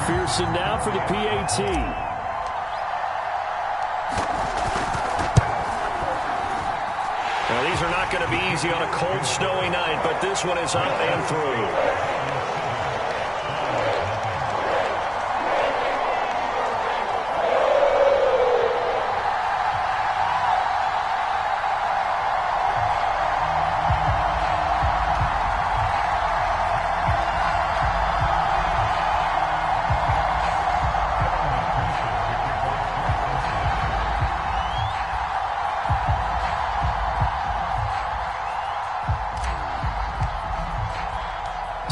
McPherson now for the PAT. Now, these are not going to be easy on a cold, snowy night, but this one is up and through.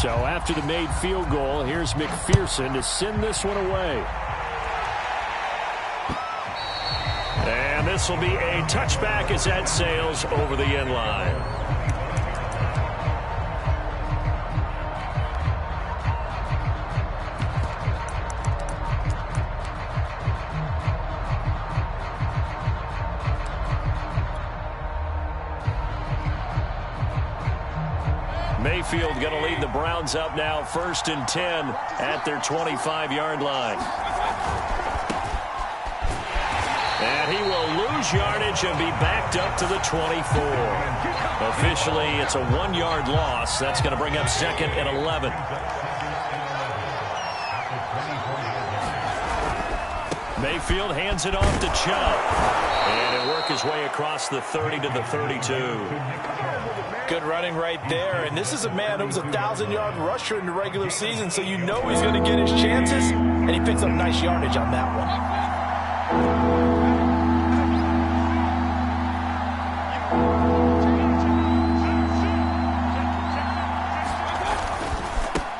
So after the made field goal, here's McPherson to send this one away. And this will be a touchback as that sails over the end line. Mayfield going to lead the Browns up now 1st and 10 at their 25-yard line. And he will lose yardage and be backed up to the 24. Officially, it's a 1-yard loss. That's going to bring up 2nd and 11. Mayfield hands it off to Chubb. And he'll work his way across the 30 to the 32. Good running right there. And this is a man who was a 1,000-yard rusher in the regular season, so you know he's going to get his chances. And he picks up nice yardage on that one.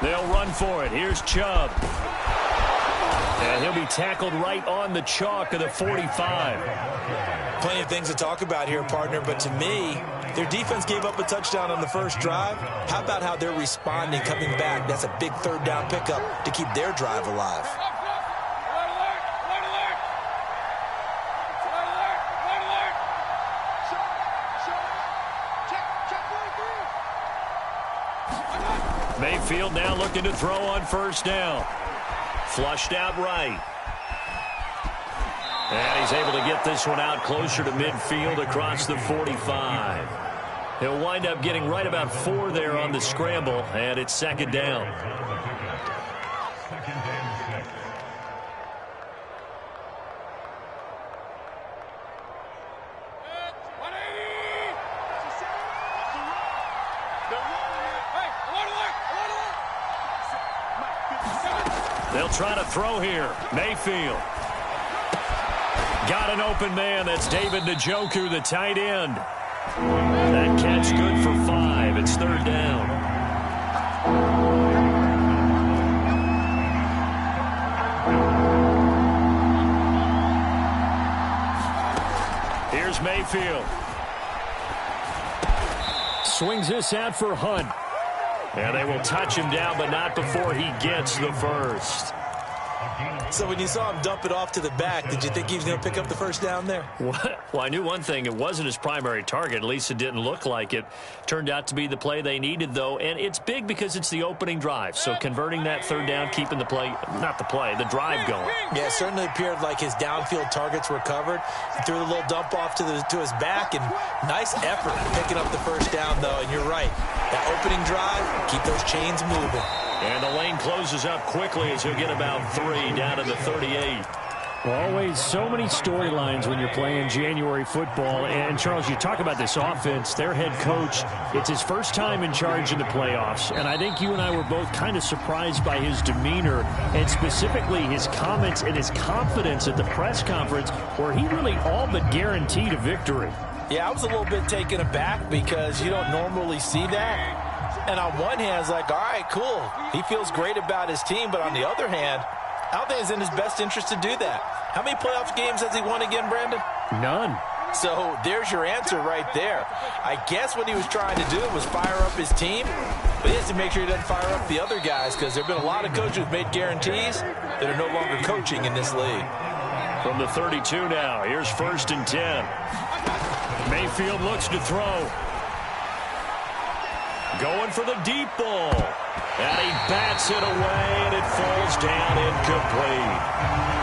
They'll run for it. Here's Chubb. And he'll be tackled right on the chalk of the 45. Plenty of things to talk about here, partner, but to me, their defense gave up a touchdown on the first drive. How about how they're responding, coming back? That's a big 3rd down pickup to keep their drive alive. Mayfield now looking to throw on 1st down. Flushed out right. And he's able to get this one out closer to midfield across the 45. He'll wind up getting right about 4 there on the scramble, and it's 2nd down. They'll try to throw here. Mayfield. Got an open man. That's David Njoku, the tight end. That catch good for 5. It's 3rd down. Here's Mayfield. Swings this out for Hunt. And they will touch him down, but not before he gets the first. So when you saw him dump it off to the back, did you think he was going to pick up the 1st down there? Well, I knew one thing. It wasn't his primary target. At least it didn't look like it. Turned out to be the play they needed, though. And it's big because it's the opening drive. So converting that 3rd down, keeping the play, not the play, the drive going. Yeah, it certainly appeared like his downfield targets were covered. He threw the little dump off to his back, and nice effort picking up the 1st down, though. And you're right. That opening drive, keep those chains moving. And the lane closes up quickly as he'll get about 3 down to the 38. Always so many storylines when you're playing January football. And, Charles, you talk about this offense, their head coach, it's his first time in charge in the playoffs. And I think you and I were both kind of surprised by his demeanor and specifically his comments and his confidence at the press conference where he really all but guaranteed a victory. Yeah, I was a little bit taken aback because you don't normally see that. And on one hand, it's like, all right, cool. He feels great about his team. But on the other hand, I don't think it's in his best interest to do that. How many playoff games has he won again, Brandon? None. So there's your answer right there. I guess what he was trying to do was fire up his team, but he has to make sure he doesn't fire up the other guys because there have been a lot of coaches who've made guarantees that are no longer coaching in this league. From the 32 now, here's 1st and 10. Mayfield looks to throw. going for the deep ball. And he bats it away, and it falls down incomplete.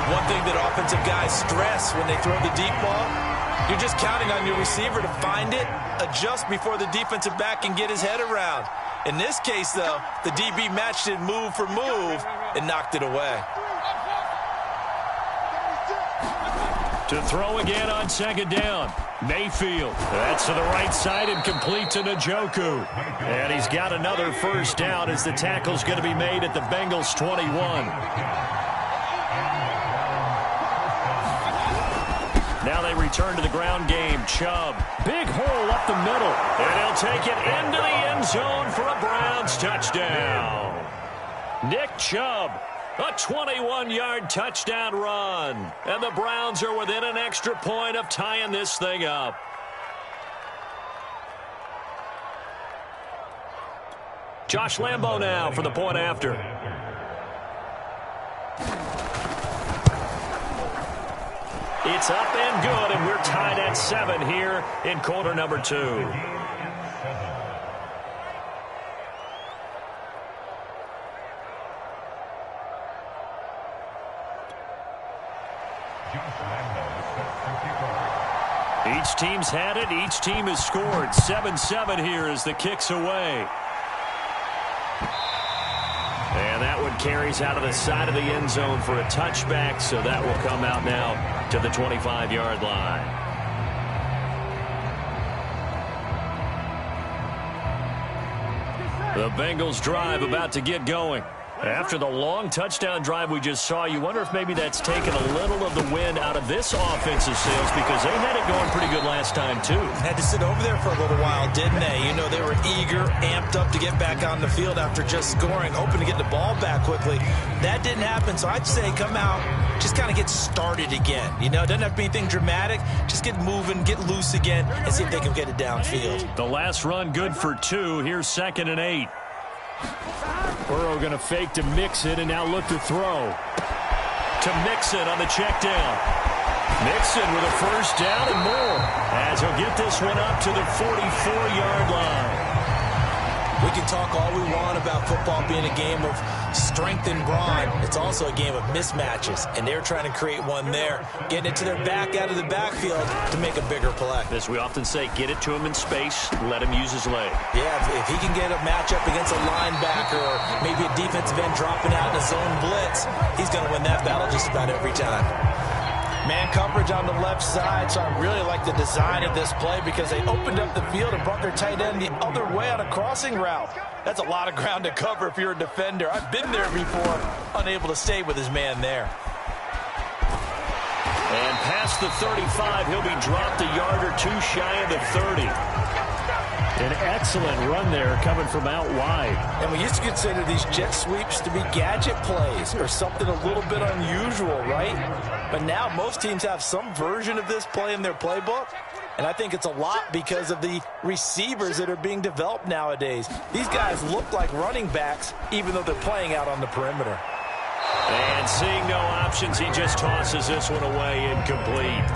One thing that offensive guys stress when they throw the deep ball, you're just counting on your receiver to find it, adjust before the defensive back can get his head around. In this case, though, the DB matched it move for move and knocked it away. To throw again on second down. Mayfield. That's to the right side and complete to Njoku. And he's got another first down as the tackle's going to be made at the Bengals 21. Now they return to the ground game. Chubb. Big hole up the middle. And he'll take it into the end zone for a Browns touchdown. Nick Chubb. A 21-yard touchdown run. And the Browns are within an extra point of tying this thing up. Josh Lambo now for the point after. It's up and good, and we're tied at 7 here in quarter number 2. Each team's had it. Each team has scored. 7-7 here as the kick's away. And that one carries out of the side of the end zone for a touchback, so that will come out now to the 25-yard line. The Bengals drive about to get going. After the long touchdown drive we just saw, you wonder if maybe that's taken a little of the wind out of this offensive sails because they had it going pretty good last time, too. Had to sit over there for a little while, didn't they? You know, they were eager, amped up to get back on the field after just scoring, hoping to get the ball back quickly. That didn't happen, so I'd say come out, just kind of get started again. You know, it doesn't have to be anything dramatic. Just get moving, get loose again, and see if they can get it downfield. The last run good for 2. Here's 2nd and 8. Burrow going to fake to Mixon and now look to throw. To Mixon on the check down. Mixon with a first down and more as he'll get this one up to the 44-yard line. We can talk all we want about football being a game of strength and brawn. It's also a game of mismatches, and they're trying to create one there, getting it to their back out of the backfield to make a bigger play. As we often say, get it to him in space, let him use his leg. Yeah, if he can get a matchup against a linebacker or maybe a defensive end dropping out in a zone blitz, he's going to win that battle just about every time. Man coverage on the left side, so I really like the design of this play because they opened up the field and brought their tight end the other way on a crossing route. That's a lot of ground to cover if you're a defender. I've been there before, unable to stay with his man there. And past the 35, he'll be dropped a yard or 2 shy of the 30. An excellent run there coming from out wide. And we used to consider these jet sweeps to be gadget plays or something a little bit unusual, right? But now most teams have some version of this play in their playbook. And I think it's a lot because of the receivers that are being developed nowadays. These guys look like running backs even though they're playing out on the perimeter. And seeing no options, he just tosses this one away incomplete.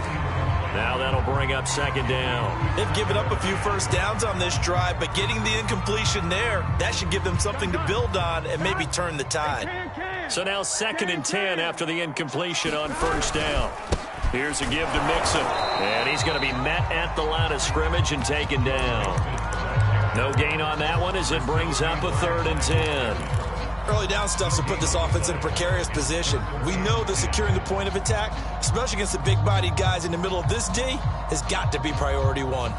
Now that'll bring up 2nd down. They've given up a few first downs on this drive, but getting the incompletion there, that should give them something to build on and maybe turn the tide. So now 2nd and 10 after the incompletion on first down. Here's a give to Mixon. And he's going to be met at the line of scrimmage and taken down. No gain on that one as it brings up a 3rd and 10. Early down stuff to put this offense in a precarious position. We know that securing the point of attack, especially against the big-bodied guys in the middle of this D, has got to be priority 1.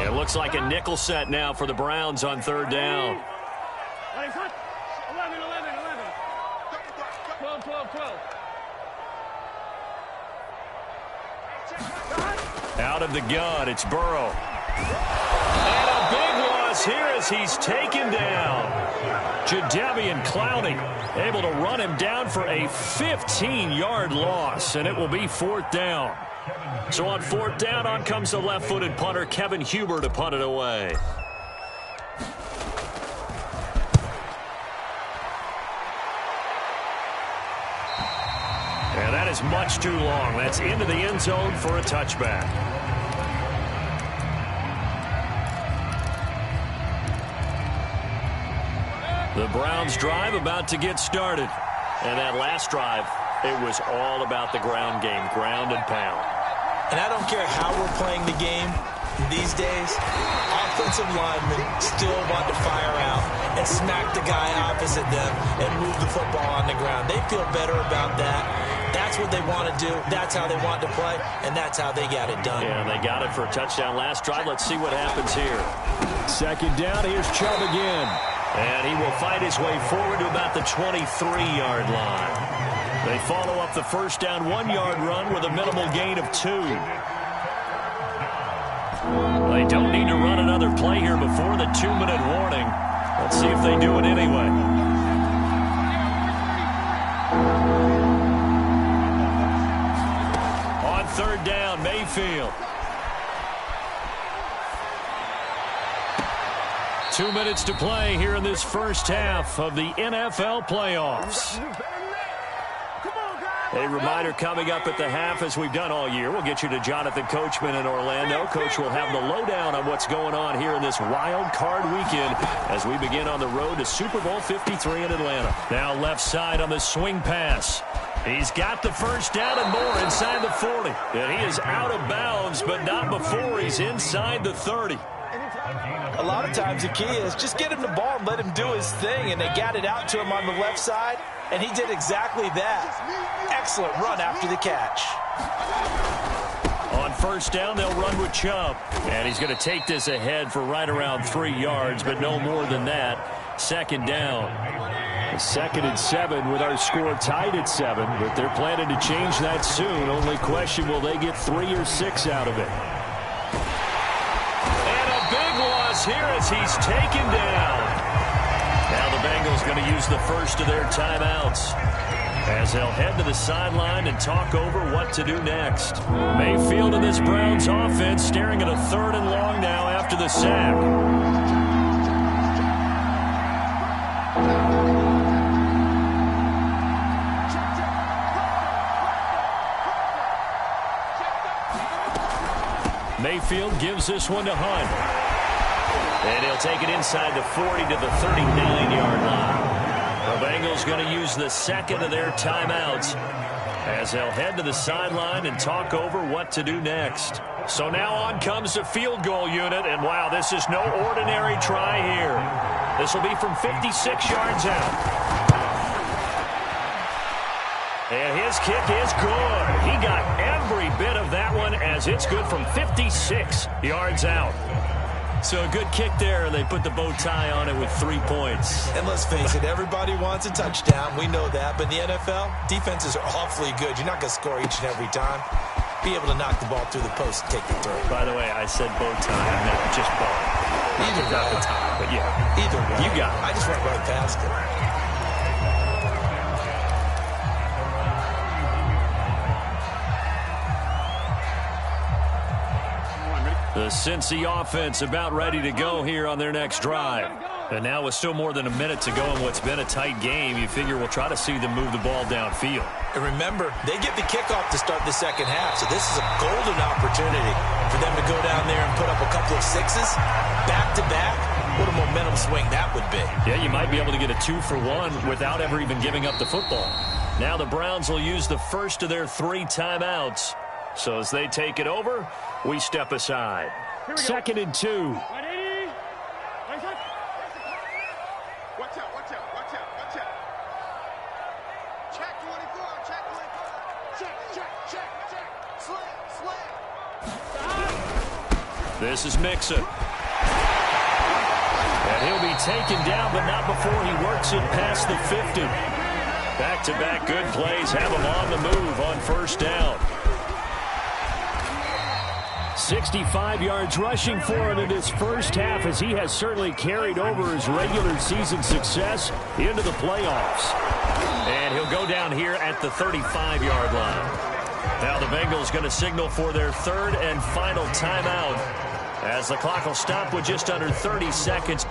It looks like a nickel set now for the Browns on 3rd down. 12. Out of the gun, it's Burrow. And a big loss here as he's taken down. Jadeveon Clowney able to run him down for a 15-yard loss, and it will be 4th down. So on 4th down, on comes the left-footed punter, Kevin Huber, to punt it away. And that is much too long. That's into the end zone for a touchback. The Browns drive about to get started. And that last drive, it was all about the ground game, ground and pound. And I don't care how we're playing the game these days, offensive linemen still want to fire out and smack the guy opposite them and move the football on the ground. They feel better about that. That's what they want to do. That's how they want to play, and that's how they got it done. Yeah, they got it for a touchdown last drive. Let's see what happens here. Second down, here's Chubb again. And he will fight his way forward to about the 23-yard line. They follow up the first down 1-yard run with a minimal gain of 2. They don't need to run another play here before the 2-minute warning. Let's see if they do it anyway. On third down, Mayfield. 2 minutes to play here in this first half of the NFL playoffs. A reminder coming up at the half, as we've done all year. We'll get you to Jonathan Coachman in Orlando. Coach will have the lowdown on what's going on here in this wild card weekend as we begin on the road to Super Bowl 53 in Atlanta. Now left side on the swing pass. He's got the first down and more inside the 40. And he is out of bounds, but not before he's inside the 30. A lot of times the key is just get him the ball and let him do his thing, and they got it out to him on the left side, and he did exactly that. Excellent run after the catch. On first down, they'll run with Chubb, and he's going to take this ahead for right around 3 yards, but no more than that. Second down. 2nd and 7 with our score tied at 7, but they're planning to change that soon. Only question, will they get 3 or 6 out of it? Here as he's taken down. Now the Bengals going to use the first of their timeouts as they'll head to the sideline and talk over what to do next. Mayfield and this Browns offense staring at a 3rd and long now after the sack. Mayfield gives this one to Hunt. And he'll take it inside the 40 to the 39-yard line. The Bengals going to use the 2nd of their timeouts as they'll head to the sideline and talk over what to do next. So now on comes the field goal unit, and wow, this is no ordinary try here. This will be from 56 yards out. And his kick is good. He got every bit of that one as it's good from 56 yards out. So a good kick there, and they put the bow tie on it with 3 points. And let's face it, everybody wants a touchdown. We know that. But in the NFL, defenses are awfully good. You're not going to score each and every time. Be able to knock the ball through the post and take the throw. By the way, I said bow tie. I meant just bow. Either way. Not the tie, but yeah. Either way. You got it. I just went right past it. The Cincy offense about ready to go here on their next drive. And now with still more than a minute to go in what's been a tight game, you figure we'll try to see them move the ball downfield. And remember, they get the kickoff to start the second half, so this is a golden opportunity for them to go down there and put up a couple of sixes back-to-back. What a momentum swing that would be. Yeah, you might be able to get a 2-for-1 without ever even giving up the football. Now the Browns will use the first of their 3 timeouts. So as they take it over, we step aside. 2nd and 2. Watch out, watch out, watch out, watch out. Check 24, check 24. Check. Slam. This is Mixon. And he'll be taken down, but not before he works it past the 50. Back-to-back good plays have him on the move on first down. 65 yards rushing for him in this first half, as he has certainly carried over his regular season success into the playoffs. And he'll go down here at the 35-yard line. Now the Bengals going to signal for their 3rd and final timeout as the clock will stop with just under 30 seconds.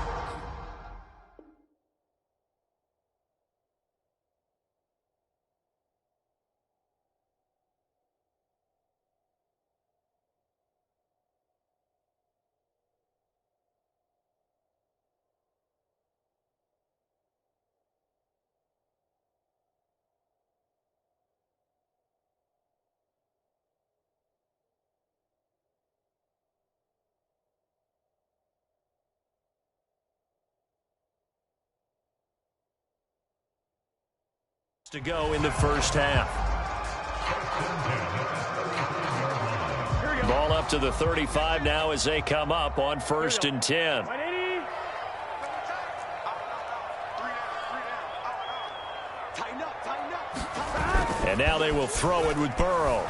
To go in the first half. Ball up to the 35 now as they come up on 1st and 10. And now they will throw it with Burrow.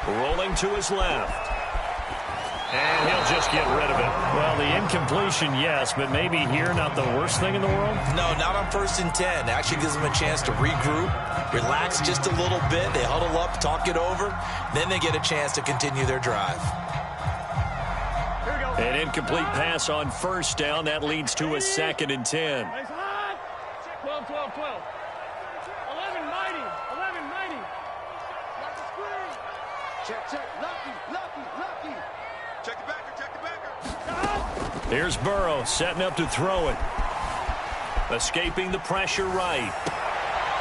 Rolling to his left. And he'll just get rid of it. Well, the incompletion, yes, but maybe here not the worst thing in the world? No, not on 1st and 10. Actually gives them a chance to regroup, relax just a little bit. They huddle up, talk it over. Then they get a chance to continue their drive. An incomplete pass on 1st down. That leads to a 2nd and 10. 12, 12, 12. 11, mighty. 11, mighty. Check, check. Lucky, lucky, lucky. Check the backer, check the backer. Here's Burrow setting up to throw it. Escaping the pressure right.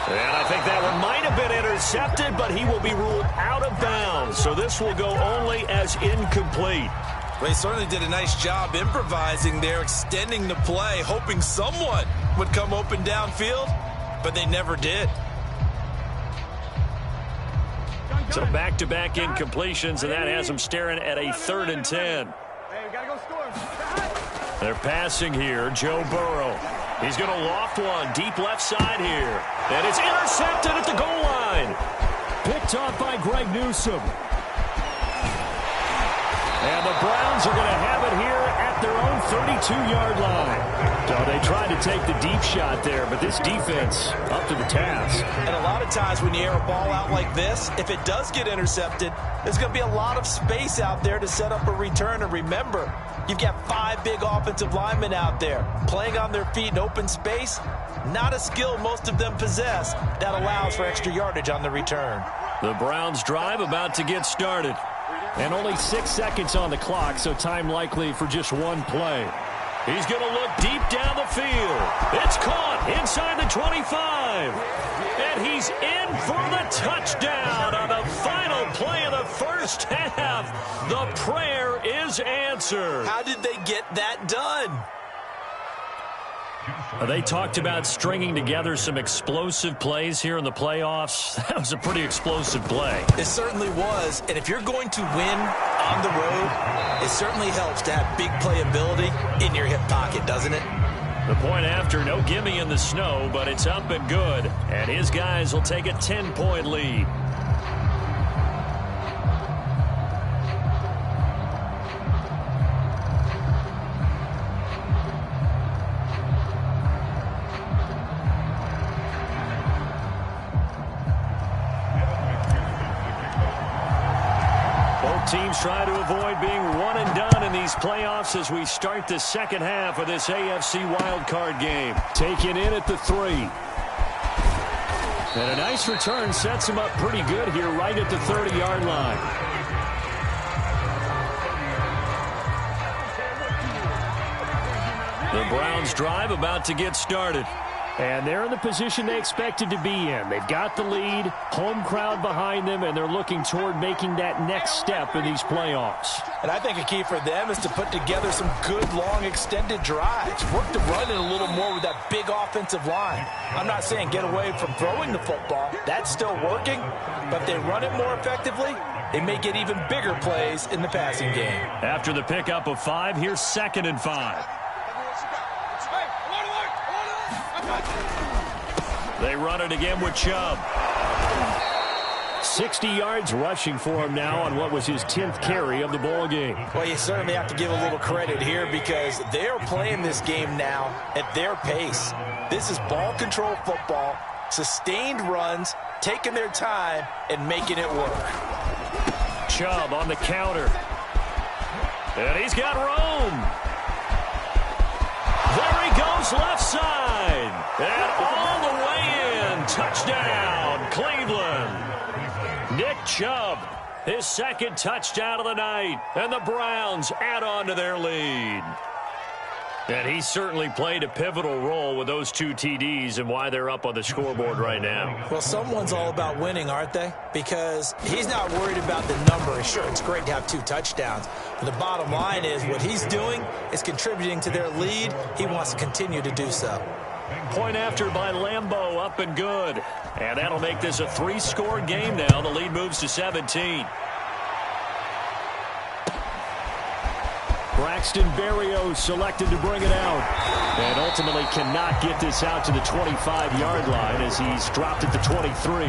And I think that one might have been intercepted, but he will be ruled out of bounds. So this will go only as incomplete. Well, he certainly did a nice job improvising there, extending the play, hoping someone would come open downfield, but they never did. So back-to-back incompletions, and that has them staring at a 3rd and 10. Hey, we gotta go score. They're passing here. Joe Burrow. He's going to loft one deep left side here. And it's intercepted at the goal line. Picked off by Greg Newsome. And the Browns are going to have it here at their own 32-yard line. So they tried to take the deep shot there, but this defense up to the task. And a lot of times when you air a ball out like this, if it does get intercepted, there's going to be a lot of space out there to set up a return. And remember, you've got 5 big offensive linemen out there playing on their feet in open space. Not a skill most of them possess that allows for extra yardage on the return. The Browns drive about to get started. And only 6 seconds on the clock, so time likely for just one play. He's going to look deep down the field. It's caught inside the 25. And he's in for the touchdown on the final play of the first half. The prayer is answered. How did they get that done? They talked about stringing together some explosive plays here in the playoffs. That was a pretty explosive play. It certainly was. And if you're going to win on the road, it certainly helps to have big playability in your hip pocket, doesn't it? The point after, no gimme in the snow, but it's up and good. And his guys will take a 10-point lead. Teams try to avoid being one and done in these playoffs as we start the second half of this AFC wildcard game. Taken in at the 3. And a nice return sets him up pretty good here right at the 30-yard line. The Browns drive about to get started. And they're in the position they expected to be in. They've got the lead, home crowd behind them, and they're looking toward making that next step in these playoffs. And I think a key for them is to put together some good, long, extended drives. Work the run in a little more with that big offensive line. I'm not saying get away from throwing the football. That's still working. But if they run it more effectively, they may get even bigger plays in the passing game. After the pickup of 5, here's 2nd and 5. They run it again with Chubb. 60 yards rushing for him now on what was his 10th carry of the ball game. Well, you certainly have to give a little credit here because they're playing this game now at their pace. This is ball control football, sustained runs, taking their time and making it work. Chubb on the counter. And he's got room. There he goes left side. And all the way in. Touchdown, Cleveland. Nick Chubb, his 2nd touchdown of the night. And the Browns add on to their lead. And he certainly played a pivotal role with those 2 TDs and why they're up on the scoreboard right now. Well, someone's all about winning, aren't they? Because he's not worried about the number. Sure, it's great to have 2 touchdowns. But the bottom line is what he's doing is contributing to their lead. He wants to continue to do so. Point after by Lambeau, up and good. And that'll make this a 3-score game now. The lead moves to 17. Braxton Berrios selected to bring it out. And ultimately cannot get this out to the 25-yard line as he's dropped at the 23.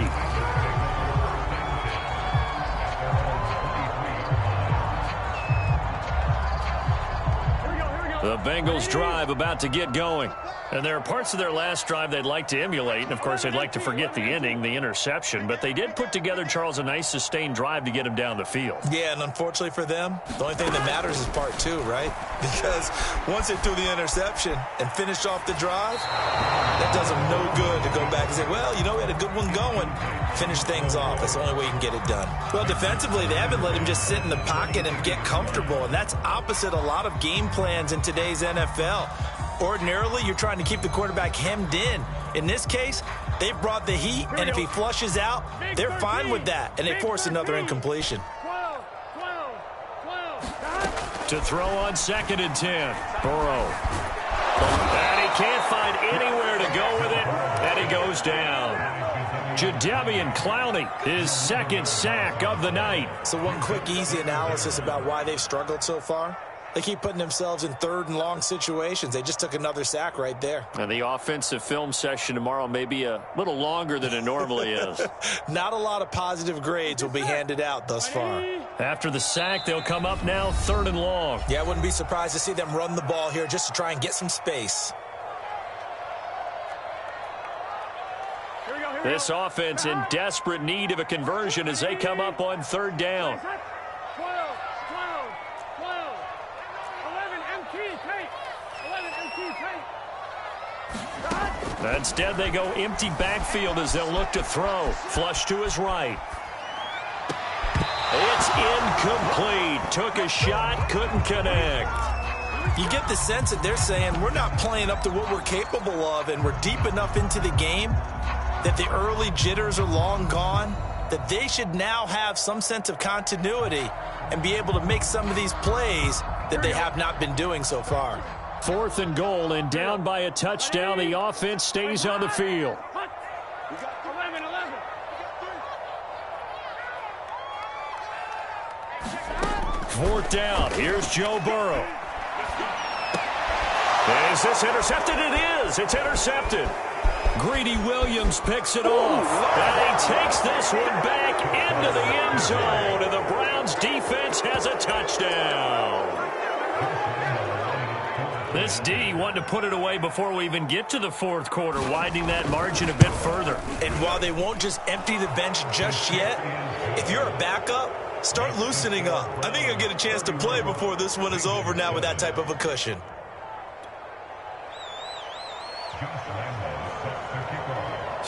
The Bengals drive about to get going. And there are parts of their last drive they'd like to emulate. And, of course, they'd like to forget the ending, the interception. But they did put together, Charles, a nice sustained drive to get him down the field. Yeah, and unfortunately for them, the only thing that matters is part 2, right? Because once they threw the interception and finished off the drive, that does them no good to go back and say, well, you know, we had a good one going. Finish things off. That's the only way you can get it done. Well, defensively, they haven't let him just sit in the pocket and get comfortable. And that's opposite a lot of game plans in today's NFL. Ordinarily, you're trying to keep the quarterback hemmed in. In this case, they brought the heat, and if he flushes out, they're fine with that, and they force another incompletion. To throw on 2nd and 10. Burrow. And he can't find anywhere to go with it, and he goes down. Jadeveon Clowney, his 2nd sack of the night. So one quick, easy analysis about why they've struggled so far. They keep putting themselves in 3rd and long situations. They just took another sack right there. And the offensive film session tomorrow may be a little longer than it normally is. Not a lot of positive grades will be handed out thus far. After the sack, they'll come up now 3rd and long. Yeah, I wouldn't be surprised to see them run the ball here just to try and get some space. This offense in desperate need of a conversion as they come up on 3rd down. Instead, they go empty backfield as they'll look to throw. Flush to his right. It's incomplete. Took a shot, couldn't connect. You get the sense that they're saying we're not playing up to what we're capable of, and we're deep enough into the game that the early jitters are long gone, that they should now have some sense of continuity and be able to make some of these plays that they have not been doing so far. 4th and goal, and down by a touchdown. The offense stays on the field. 4th down. Here's Joe Burrow. Is this intercepted? It is. It's intercepted. Greedy Williams picks it off. And he takes this one back into the end zone. And the Browns defense has a touchdown. This D wanted to put it away before we even get to the 4th quarter, widening that margin a bit further. And while they won't just empty the bench just yet, if you're a backup, start loosening up. I think you'll get a chance to play before this one is over now with that type of a cushion.